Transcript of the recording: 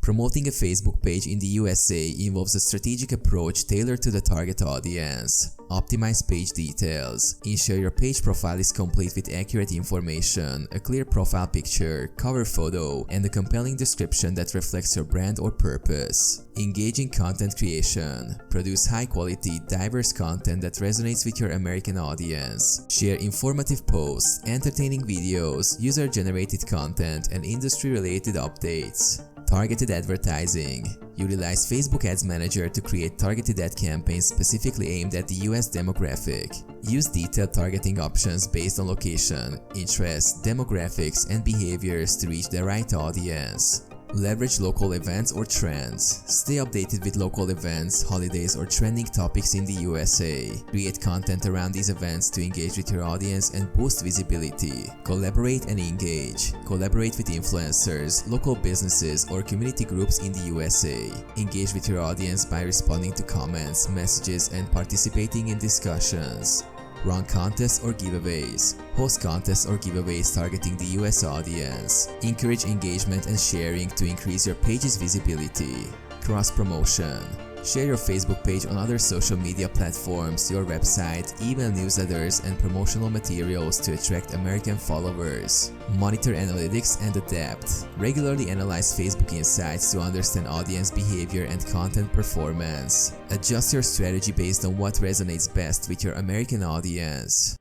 Promoting a Facebook page in the USA involves a strategic approach tailored to the target audience. Optimize page details. Ensure your page profile is complete with accurate information, a clear profile picture, cover photo, and a compelling description that reflects your brand or purpose. Engaging content creation. Produce high-quality, diverse content that resonates with your American audience. Share informative posts, entertaining videos, user-generated content, and industry-related updates. Targeted advertising. Utilize Facebook Ads Manager to create targeted ad campaigns specifically aimed at the US demographic. Use detailed targeting options based on location, interests, demographics, and behaviors to reach the right audience. Leverage local events or trends. Stay updated with local events, holidays, or trending topics in the USA. Create content around these events to engage with your audience and boost visibility. Collaborate and engage. Collaborate with influencers, local businesses, or community groups in the USA. Engage with your audience by responding to comments, messages, and participating in discussions. Run contests or giveaways. Host contests or giveaways targeting the US audience. Encourage engagement and sharing to increase your page's visibility. Cross-promotion. Share your Facebook page on other social media platforms, your website, email newsletters, and promotional materials to attract American followers. Monitor analytics and adapt. Regularly analyze Facebook insights to understand audience behavior and content performance. Adjust your strategy based on what resonates best with your American audience.